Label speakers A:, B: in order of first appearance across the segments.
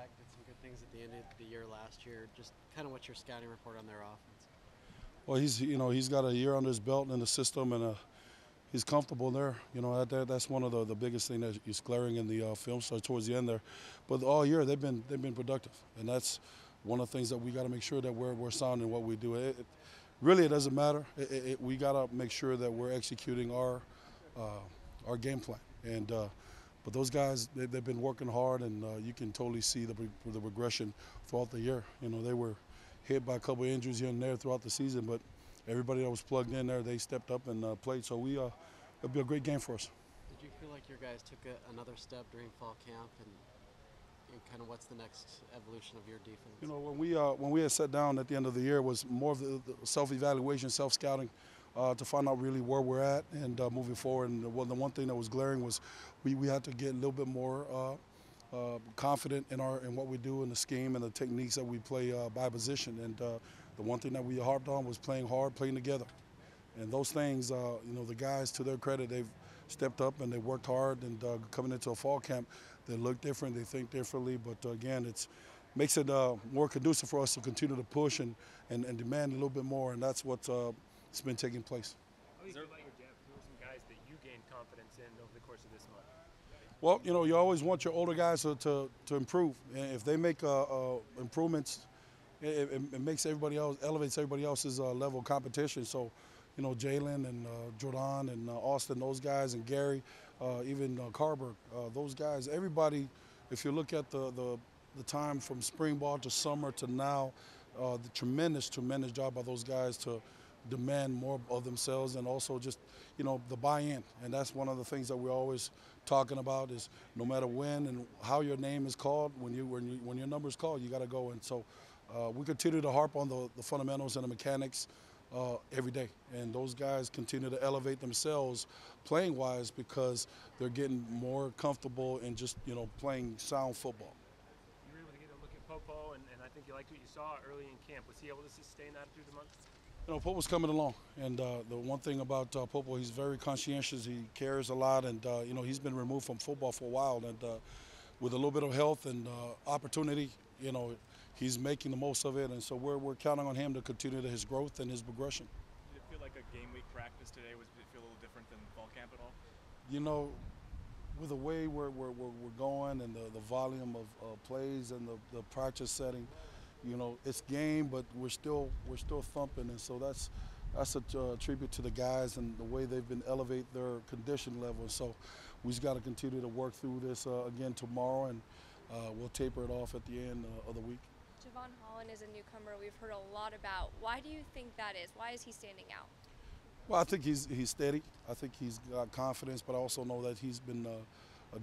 A: quarterback did some good things at the end of the year last year. Just kind of what's your scouting report on their offense?
B: Well, he's got a year under his belt in the system, and he's comfortable there. That's one of the biggest thing that is glaring in the film study towards the end there. But all year they've been productive, and that's one of the things that we got to make sure that we're sound in what we do. Really, it doesn't matter. We got to make sure that we're executing our game plan. But those guys, they've been working hard, and you can totally see the regression throughout the year. They were hit by a couple of injuries here and there throughout the season, but everybody that was plugged in there, they stepped up and played. So it'll be a great game for us.
A: Did you feel like your guys took another step during fall camp, and kind of what's the next evolution of your defense?
B: When we had sat down at the end of the year, it was more of the self-evaluation, self-scouting, to find out really where we're at and moving forward. And the one thing that was glaring was we had to get a little bit more confident in what we do in the scheme and the techniques that we play by position. And the one thing that we harped on was playing hard, playing together. And those things, the guys, to their credit, they've stepped up and they worked hard. And coming into a fall camp, they look different, they think differently. But again, it makes it more conducive for us to continue to push and demand a little bit more. And that's what's been taking place.
C: How do you feel about your depth? Who are some guys that you gained confidence in over the course of this month?
B: Well, you always want your older guys to improve. And if they make improvements, it makes everybody else, elevates everybody else's level of competition. So, Jalen and Jordan and Austin, those guys, and Gary, even Carberg, those guys, everybody, if you look at the time from spring ball to summer to now, the tremendous job by those guys to demand more of themselves, and also just the buy-in. And that's one of the things that we're always talking about, is no matter when and how your name is called, when your number is called, you got to go. And so we continue to harp on the fundamentals and the mechanics every day, and those guys continue to elevate themselves playing wise, because they're getting more comfortable in just playing sound football.
C: You were able to get a look at Popo, and I think you liked what you saw early in camp. Was he able to sustain that through the month?
B: Popo's coming along, and the one thing about Popo, he's very conscientious. He cares a lot, and he's been removed from football for a while, and with a little bit of health and opportunity, he's making the most of it, and so we're counting on him to continue his growth and his progression.
D: Did it feel like a game week practice today? Did it feel a little different than fall camp at all?
B: With the way we're going and the volume of plays and the practice setting, it's game, but we're still thumping, and so that's a tribute to the guys and the way they've been elevate their condition level. So we just got to continue to work through this again tomorrow, and we'll taper it off at the end of the week.
E: Javon Holland is a newcomer we've heard a lot about. Why do you think that is? Why is he standing out?
B: Well, I think he's steady. I think he's got confidence, but I also know that he's been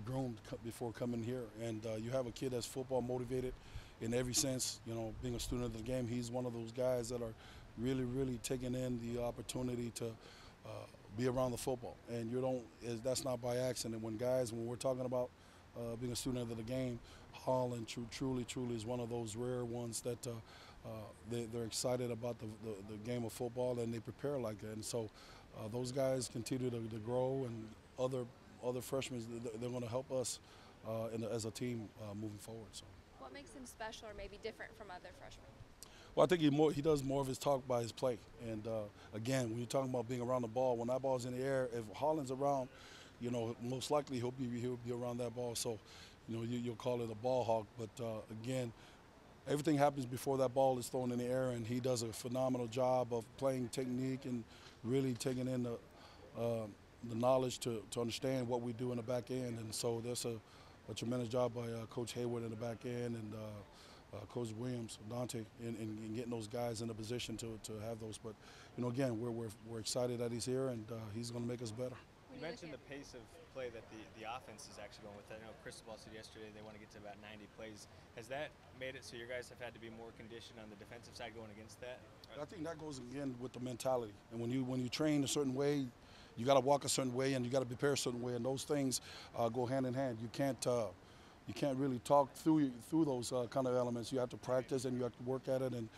B: groomed before coming here. And you have a kid that's football motivated in every sense. Being a student of the game, he's one of those guys that are really taking in the opportunity to be around the football. And that's not by accident. When we're talking about being a student of the game, Holland truly is one of those rare ones that they're excited about the game of football, and they prepare like that. And so those guys continue to grow, and other freshmen, they're going to help us as a team moving forward. So.
E: What makes him special or maybe different from other freshmen?
B: Well, I think he does more of his talk by his play. And again, when you're talking about being around the ball, when that ball's in the air, if Holland's around, most likely he'll be around that ball. So, you'll call it a ball hawk. But again, everything happens before that ball is thrown in the air, and he does a phenomenal job of playing technique and really taking in the knowledge to understand what we do in the back end. And so there's a tremendous job by Coach Hayward in the back end, and Coach Williams, Dante, in getting those guys in a position to have those. But again, we're excited that he's here, and he's going to make us better.
D: You mentioned the pace of play that the offense is actually going with. I know Cristobal said yesterday they want to get to about 90 plays. Has that made it so your guys have had to be more conditioned on the defensive side going against that?
B: I think that goes again with the mentality. And when you train a certain way, you got to walk a certain way, and you got to prepare a certain way, and those things go hand in hand. You can't really talk through those kind of elements. You have to practice, and you have to work at it, and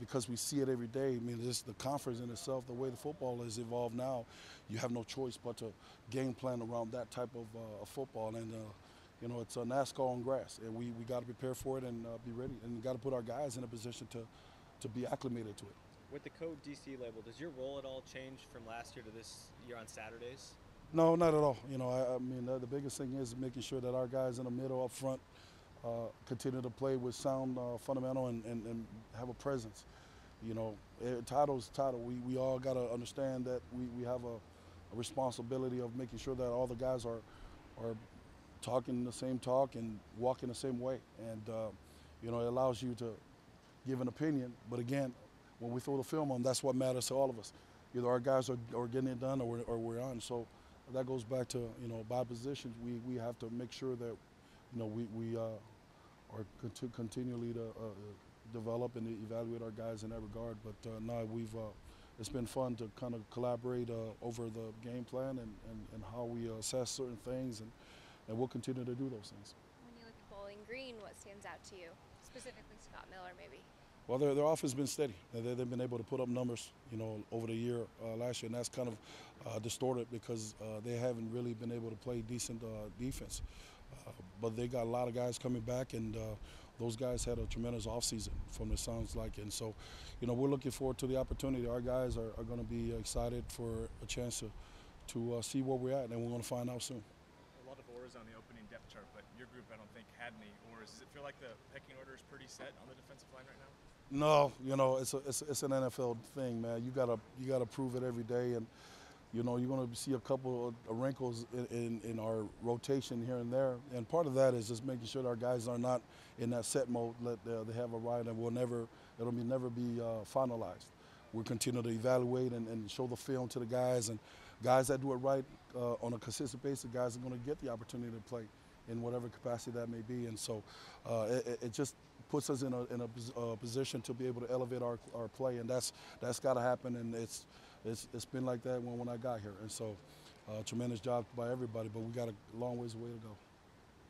B: because we see it every day. I mean, just the conference in itself, the way the football has evolved now, you have no choice but to game plan around that type of football. And You know, it's a NASCAR on grass, and we got to prepare for it and be ready, and got to put our guys in a position to be acclimated to it.
D: With the code DC label, does your role at all change from last year to this year on Saturdays?
B: No, not at all. You know, I mean, the biggest thing is making sure that our guys in the middle, up front, continue to play with sound, fundamental, and have a presence. You know, title's title. We all got to understand that we have a responsibility of making sure that all the guys are talking the same talk and walking the same way. And, you know, it allows you to give an opinion. But again, when we throw the film on, that's what matters to all of us. Either our guys are getting it done or we're on. So that goes back to, you know, by positions, we have to make sure that, you know, we are continually to develop and evaluate our guys in that regard. But no, it's been fun to kind of collaborate over the game plan and how we assess certain things, and we'll continue to do those things.
E: When you look at Bowling Green, what stands out to you? Specifically Scott Miller, maybe?
B: Well, their offense has been steady. They've been able to put up numbers, you know, over the year last year, and that's kind of distorted because they haven't really been able to play decent defense. But they got a lot of guys coming back, and those guys had a tremendous offseason from it sounds like. And so, you know, we're looking forward to the opportunity. Our guys are going to be excited for a chance to see where we're at, and we're going to find out soon.
F: A lot of oars on the opening depth chart, but your group I don't think had any oars. Does it feel like the pecking order is pretty set on the defensive line right now?
B: No, you know, it's an NFL thing, man. You gotta prove it every day, and you know you're gonna see a couple of wrinkles in our rotation here and there. And part of that is just making sure that our guys are not in that set mode. They have a ride, and it'll never be finalized. We'll continue to evaluate and show the film to the guys, and guys that do it right on a consistent basis, guys are going to get the opportunity to play in whatever capacity that may be. And so it just puts us in a position to be able to elevate our play, and that's got to happen. And it's been like that when I got here. And so tremendous job by everybody, but we got a long ways away to go.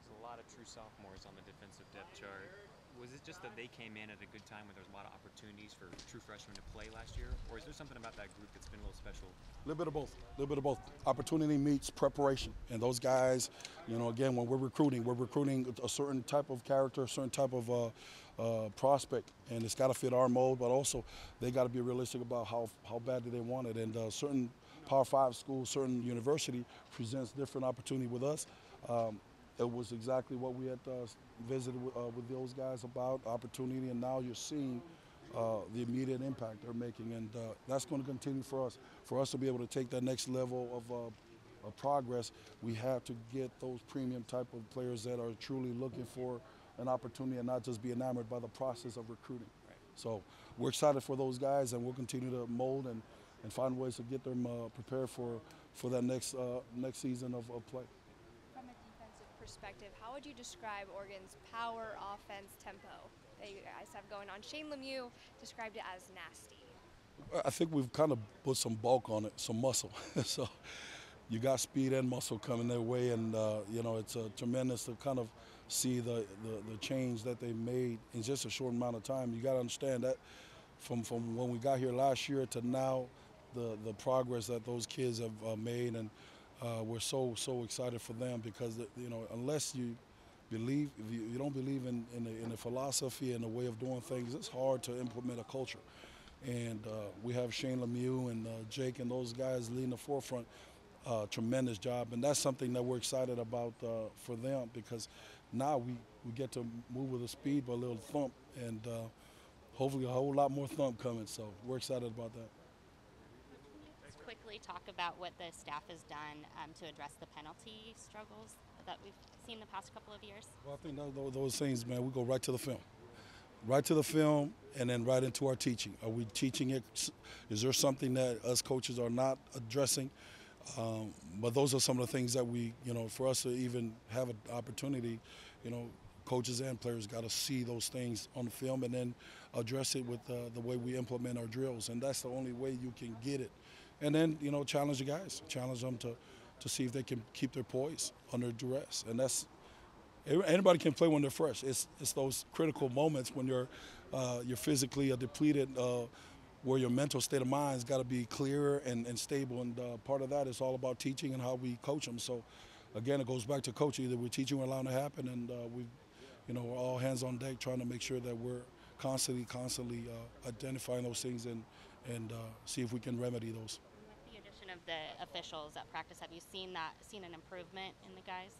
G: There's a lot of true sophomores on the defensive depth chart. Was it just that they came in at a good time when there was a lot of opportunities for true freshmen to play last year? Or is there something about that group that's been a little special?
B: A little bit of both. Opportunity meets preparation. And those guys, you know, again, when we're recruiting a certain type of character, a certain type of prospect, and it's got to fit our mold, but also they got to be realistic about how badly they want it. And certain Power 5 schools, certain university presents different opportunity with us. It was exactly what we had visited with those guys about, opportunity, and now you're seeing the immediate impact they're making, and that's going to continue for us. For us to be able to take that next level of progress, we have to get those premium type of players that are truly looking for an opportunity and not just be enamored by the process of recruiting.
G: Right.
B: So we're excited for those guys, and we'll continue to mold and find ways to get them prepared for that next season of play.
E: From a defensive perspective, how would you describe Oregon's power, offense, tempo that you guys have going on? Shane Lemieux described it as nasty.
B: I think we've kind of put some bulk on it, some muscle. So you got speed and muscle coming their way, and you know, it's tremendous to kind of see the change that they made in just a short amount of time. You got to understand that from when we got here last year to now, the progress that those kids have made, and we're so excited for them because, you know, unless you believe, if you don't believe in the philosophy and the way of doing things, it's hard to implement a culture. And we have Shane Lemieux and Jake and those guys leading the forefront. Tremendous job, and that's something that we're excited about for them, because now we get to move with a speed but a little thump, and hopefully a whole lot more thump coming. So we're excited about that.
H: Let's quickly talk about what the staff has done to address the penalty struggles that we've seen the past couple of years.
B: Well, I think those things, man, we go right to the film. Right to the film, and then right into our teaching. Are we teaching it? Is there something that us coaches are not addressing? But those are some of the things that we, you know, for us to even have an opportunity, you know, coaches and players got to see those things on the film and then address it with the way we implement our drills. And that's the only way you can get it. And then, you know, challenge the guys, challenge them to see if they can keep their poise under duress. And that's, anybody can play when they're fresh. It's those critical moments when you're physically depleted, where your mental state of mind's got to be clear and stable. And part of that is all about teaching and how we coach them. So again, it goes back to coach. Either we're teaching, we're allowing it to happen, and we're all hands on deck trying to make sure that we're constantly identifying those things and see if we can remedy those.
H: With the addition of the officials at practice, have you seen an improvement in the guys?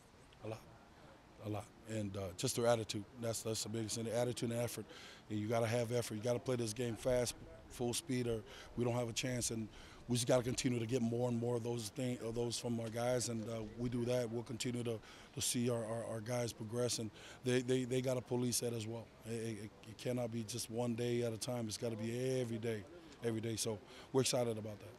B: A lot, and just their attitude. That's the biggest thing. The attitude and effort. And you got to have effort. You got to play this game fast, full speed, or we don't have a chance. And we just got to continue to get more and more of those from our guys. And we do that, we'll continue to see our guys progress. And they got to police that as well. It cannot be just one day at a time. It's got to be every day. So we're excited about that.